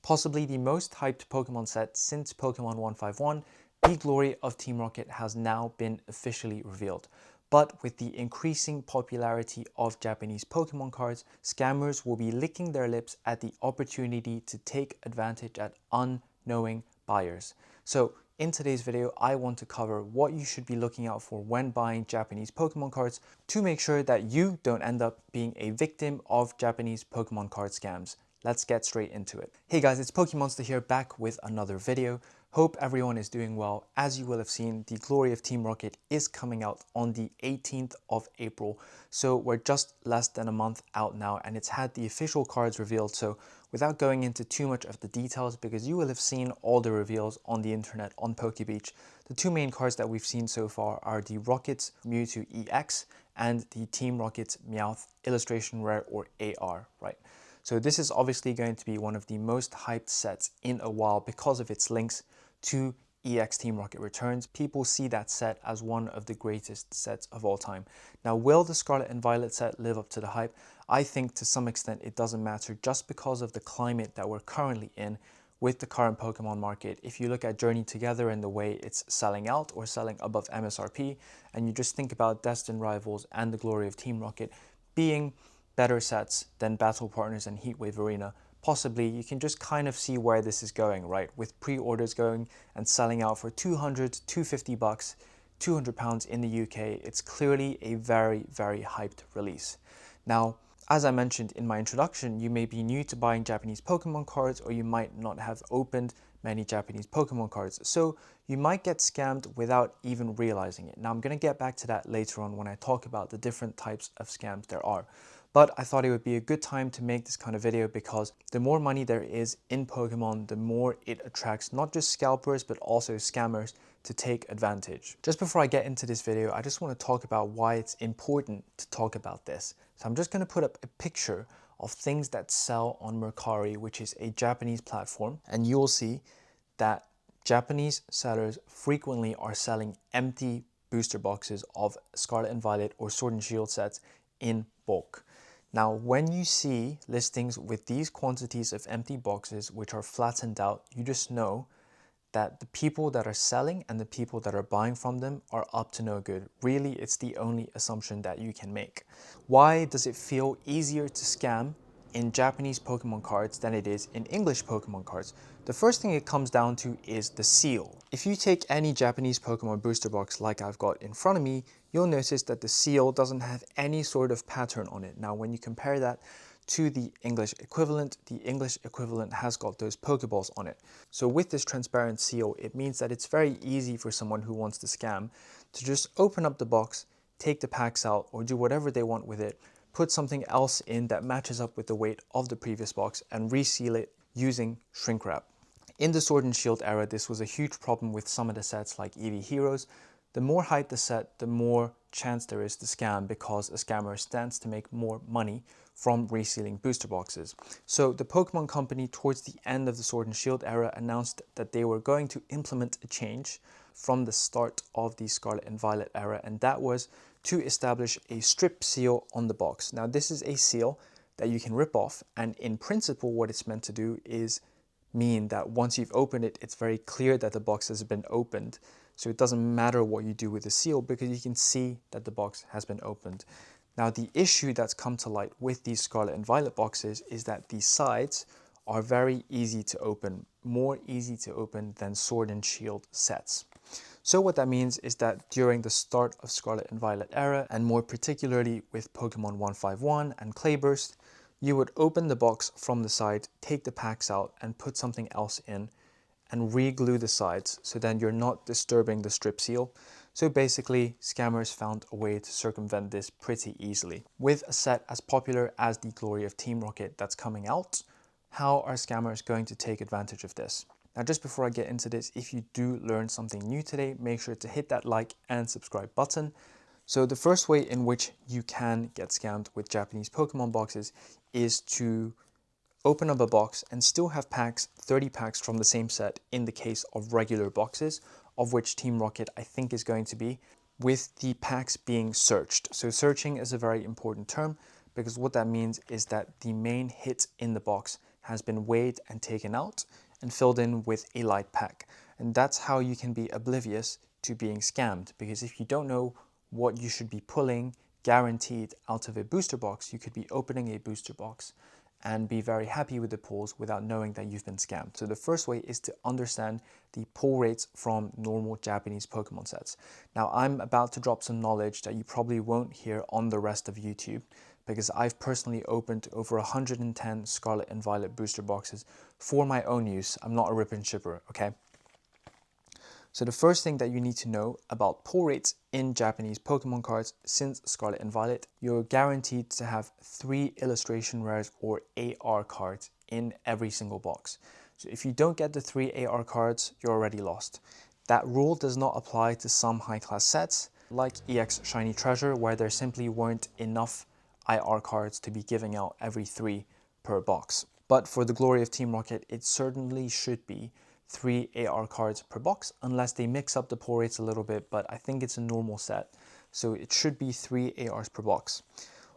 Possibly the most hyped Pokemon set since Pokemon 151, the glory of Team Rocket has now been officially revealed. But with the increasing popularity of Japanese Pokemon cards, scammers will be licking their lips at the opportunity to take advantage at unknowing buyers. So in today's video, I want to cover what you should be looking out for when buying Japanese Pokemon cards to make sure that you don't end up being a victim of Japanese Pokemon card scams. Let's get straight into it. Hey guys, it's Pokemonster here, back with another video. Hope everyone is doing well. As you will have seen, the glory of Team Rocket is coming out on the 18th of April. So we're just less than a month out now, and it's had the official cards revealed. So without going into too much of the details, because you will have seen all the reveals on the internet on PokeBeach, the two main cards that we've seen so far are the Rockets Mewtwo EX and the Team Rockets Meowth Illustration Rare, or AR, right? So this is obviously going to be one of the most hyped sets in a while because of its links to EX Team Rocket Returns. People see that set as one of the greatest sets of all time. Now, will the Scarlet and Violet set live up to the hype? I think to some extent it doesn't matter, just because of the climate that we're currently in with the current Pokemon market. If you look at Journey Together and the way it's selling out or selling above MSRP, and you just think about Destined Rivals and the glory of Team Rocket being better sets than Battle Partners and Heatwave Arena, possibly you can just kind of see where this is going, right? With pre-orders going and selling out for 200, 250 bucks, 200 pounds in the UK, it's clearly a very, very hyped release. Now, as I mentioned in my introduction, you may be new to buying Japanese Pokemon cards, or you might not have opened many Japanese Pokemon cards, so you might get scammed without even realizing it. Now, I'm going to get back to that later on when I talk about the different types of scams there are. But I thought it would be a good time to make this kind of video because the more money there is in Pokemon, the more it attracts not just scalpers, but also scammers to take advantage. Just before I get into this video, I just want to talk about why it's important to talk about this. So I'm just going to put up a picture of things that sell on Mercari, which is a Japanese platform, and you'll see that Japanese sellers frequently are selling empty booster boxes of Scarlet and Violet or Sword and Shield sets in bulk. Now, when you see listings with these quantities of empty boxes which are flattened out, you just know that the people that are selling and the people that are buying from them are up to no good. Really, it's the only assumption that you can make. Why does it feel easier to scam in Japanese Pokemon cards than it is in English Pokemon cards? The first thing it comes down to is the seal. If you take any Japanese Pokemon booster box like I've got in front of me, you'll notice that the seal doesn't have any sort of pattern on it. Now, when you compare that to the English equivalent has got those Pokeballs on it. So with this transparent seal, it means that it's very easy for someone who wants to scam to just open up the box, take the packs out, or do whatever they want with it, put something else in that matches up with the weight of the previous box, and reseal it using shrink wrap. In the Sword and Shield era, this was a huge problem with some of the sets like EV Heroes. The more hype the set, the more chance there is to scam, because a scammer stands to make more money from resealing booster boxes. So the Pokemon Company, towards the end of the Sword and Shield era, announced that they were going to implement a change from the start of the Scarlet and Violet era, and that was to establish a strip seal on the box. Now, this is a seal that you can rip off, and in principle what it's meant to do is mean that once you've opened it, it's very clear that the box has been opened. So it doesn't matter what you do with the seal, because you can see that the box has been opened. Now, the issue that's come to light with these Scarlet and Violet boxes is that the sides are very easy to open, more easy to open than Sword and Shield sets. So what that means is that during the start of Scarlet and Violet era, and more particularly with Pokemon 151 and Clayburst, you would open the box from the side, take the packs out, and put something else in, and re-glue the sides, so then you're not disturbing the strip seal. So basically, scammers found a way to circumvent this pretty easily. With a set as popular as the glory of Team Rocket that's coming out, how are scammers going to take advantage of this? Now, just before I get into this, if you do learn something new today, make sure to hit that like and subscribe button. So the first way in which you can get scammed with Japanese Pokemon boxes is to open up a box and still have packs, 30 packs from the same set in the case of regular boxes, of which Team Rocket I think is going to be, with the packs being searched. So searching is a very important term, because what that means is that the main hit in the box has been weighed and taken out and filled in with a light pack. And that's how you can be oblivious to being scammed, because if you don't know what you should be pulling guaranteed out of a booster box, you could be opening a booster box and be very happy with the pulls without knowing that you've been scammed. So the first way is to understand the pull rates from normal Japanese Pokemon sets. Now I'm about to drop some knowledge that you probably won't hear on the rest of YouTube, because I've personally opened over 110 Scarlet and Violet booster boxes for my own use. I'm not a rip and shipper, okay? So the first thing that you need to know about pull rates in Japanese Pokemon cards since Scarlet and Violet, you're guaranteed to have 3 illustration rares or AR cards in every single box. So if you don't get the 3 AR cards, you're already lost. That rule does not apply to some high-class sets, like EX Shiny Treasure, where there simply weren't enough IR cards to be giving out every 3 per box. But for the glory of Team Rocket, it certainly should be 3 AR cards per box, unless they mix up the pull rates a little bit, but I think it's a normal set, so it should be 3 ARs per box.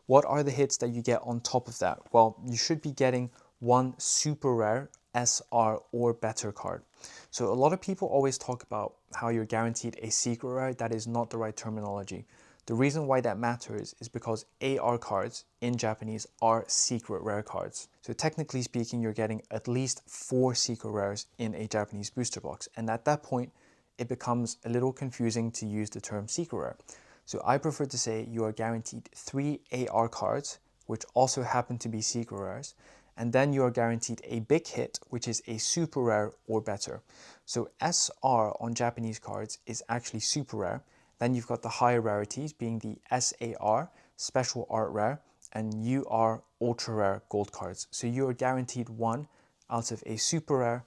What are the hits that you get on top of that? Well, you should be getting 1 super rare SR or better card. So a lot of people always talk about how you're guaranteed a secret rare. That is not the right terminology. The reason why that matters is because AR cards in Japanese are secret rare cards. So technically speaking, you're getting at least 4 secret rares in a Japanese booster box. And at that point, it becomes a little confusing to use the term secret rare. So I prefer to say you are guaranteed 3 AR cards, which also happen to be secret rares. And then you are guaranteed a big hit, which is a super rare or better. So SR on Japanese cards is actually super rare. Then you've got the higher rarities being the SAR, Special Art Rare, and UR Ultra Rare Gold cards. So you are guaranteed 1 out of a Super Rare,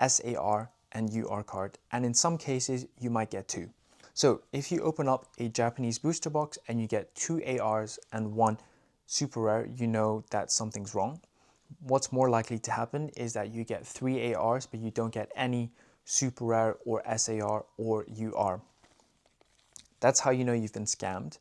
SAR, and UR card, and in some cases you might get 2. So if you open up a Japanese booster box and you get 2 ARs and 1 Super Rare, you know that something's wrong. What's more likely to happen is that you get 3 ARs, but you don't get any Super Rare or SAR or UR. That's how you know you've been scammed,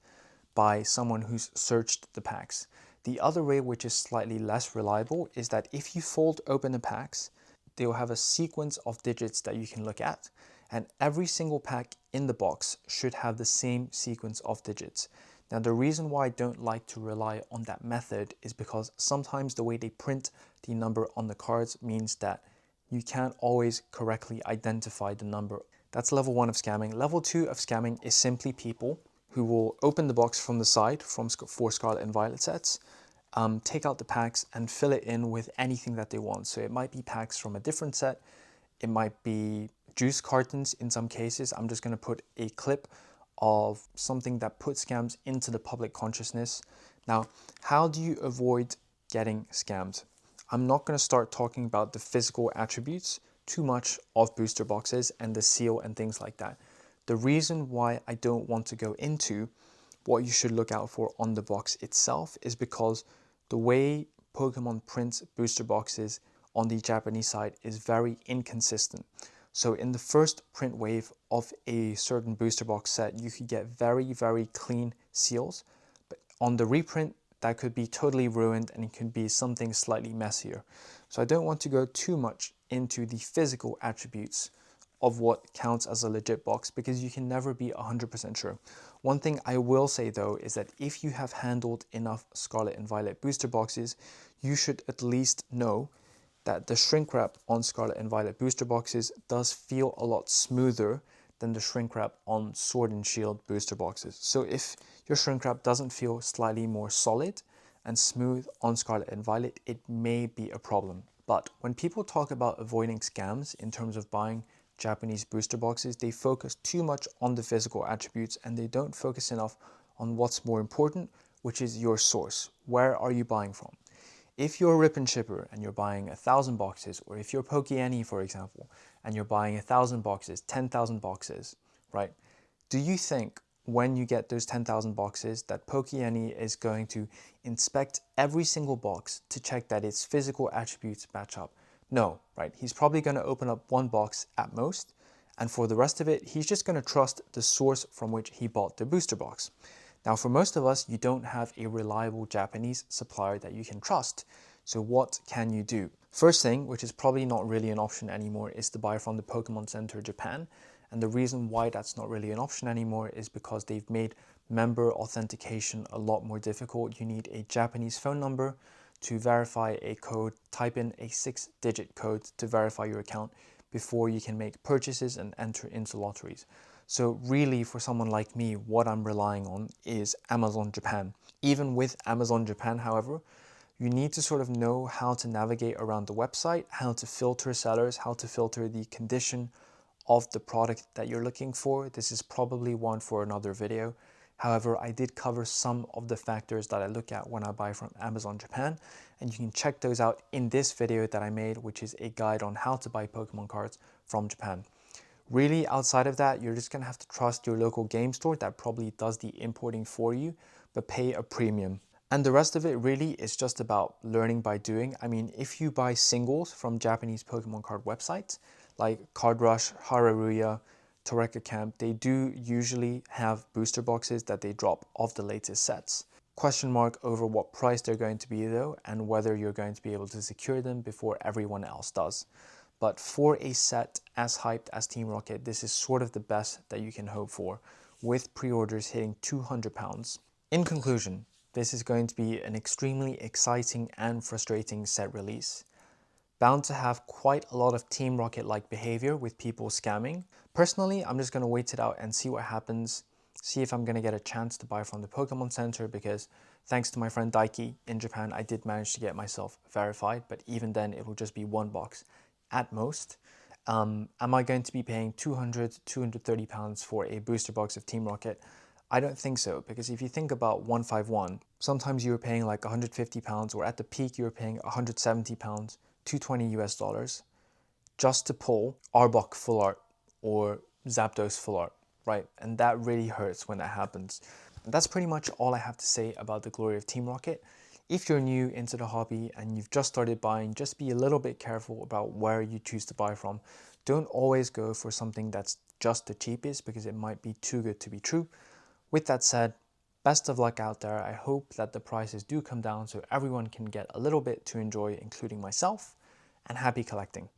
by someone who's searched the packs. The other way, which is slightly less reliable, is that if you fold open the packs, they will have a sequence of digits that you can look at, and every single pack in the box should have the same sequence of digits. Now, the reason why I don't like to rely on that method is because sometimes the way they print the number on the cards means that you can't always correctly identify the number. That's level 1 of scamming. Level 2 of scamming is simply people who will open the box from the side for Scarlet and Violet sets, take out the packs and fill it in with anything that they want. So it might be packs from a different set, it might be juice cartons in some cases. I'm just going to put a clip of something that puts scams into the public consciousness. Now, how do you avoid getting scammed? I'm not going to start talking about the physical attributes too much of booster boxes and the seal and things like that. The reason why I don't want to go into what you should look out for on the box itself is because the way Pokemon prints booster boxes on the Japanese side is very inconsistent. So in the first print wave of a certain booster box set, you could get very, very clean seals, but on the reprint, that could be totally ruined and it could be something slightly messier. So I don't want to go too much into the physical attributes of what counts as a legit box, because you can never be 100% sure. One thing I will say though is that if you have handled enough Scarlet and Violet booster boxes, you should at least know that the shrink wrap on Scarlet and Violet booster boxes does feel a lot smoother than the shrink wrap on Sword and Shield booster boxes. So if your shrink wrap doesn't feel slightly more solid and smooth on Scarlet and Violet, it may be a problem. But when people talk about avoiding scams in terms of buying Japanese booster boxes, they focus too much on the physical attributes and they don't focus enough on what's more important, which is your source. Where are you buying from? If you're a rip and shipper and you're buying 1,000 boxes, or if you're Pokémon, for example, and you're buying 1,000 boxes, 10,000 boxes, right? Do you think when you get those 10,000 boxes that Pokémon is going to inspect every single box to check that its physical attributes match up? No, right? He's probably going to open up one box at most, and for the rest of it, he's just going to trust the source from which he bought the booster box. Now, for most of us, you don't have a reliable Japanese supplier that you can trust. So what can you do? First thing, which is probably not really an option anymore, is to buy from the Pokémon Center Japan. And the reason why that's not really an option anymore is because they've made member authentication a lot more difficult. You need a Japanese phone number to verify a code, type in a 6-digit code to verify your account before you can make purchases and enter into lotteries. So really, for someone like me, what I'm relying on is Amazon Japan. Even with Amazon Japan, however, you need to sort of know how to navigate around the website, how to filter sellers, how to filter the condition of the product that you're looking for. This is probably one for another video. However, I did cover some of the factors that I look at when I buy from Amazon Japan, and you can check those out in this video that I made, which is a guide on how to buy Pokemon cards from Japan. Really, outside of that, you're just gonna have to trust your local game store that probably does the importing for you, but pay a premium. And the rest of it really is just about learning by doing. I mean, if you buy singles from Japanese Pokemon card websites, like Card Rush, Hararuya, Toreka Camp, they do usually have booster boxes that they drop of the latest sets. Question mark over what price they're going to be though, and whether you're going to be able to secure them before everyone else does. But for a set as hyped as Team Rocket, this is sort of the best that you can hope for, with pre-orders hitting £200. In conclusion, this is going to be an extremely exciting and frustrating set release. Bound to have quite a lot of Team Rocket-like behavior with people scamming. Personally, I'm just going to wait it out and see what happens, see if I'm going to get a chance to buy from the Pokemon Center, because thanks to my friend Daiki in Japan, I did manage to get myself verified, but even then it will just be one box at most. Am I going to be paying £200 to £230 for a booster box of Team Rocket? I don't think so, because if you think about 151, sometimes you were paying like £150, or at the peak you were paying £170, $220 US, just to pull Arbok full art or Zapdos full art, right? And that really hurts when that happens. And that's pretty much all I have to say about the glory of Team Rocket. If you're new into the hobby and you've just started buying, just be a little bit careful about where you choose to buy from. Don't always go for something that's just the cheapest, because it might be too good to be true. With that said, best of luck out there. I hope that the prices do come down so everyone can get a little bit to enjoy, including myself, and happy collecting.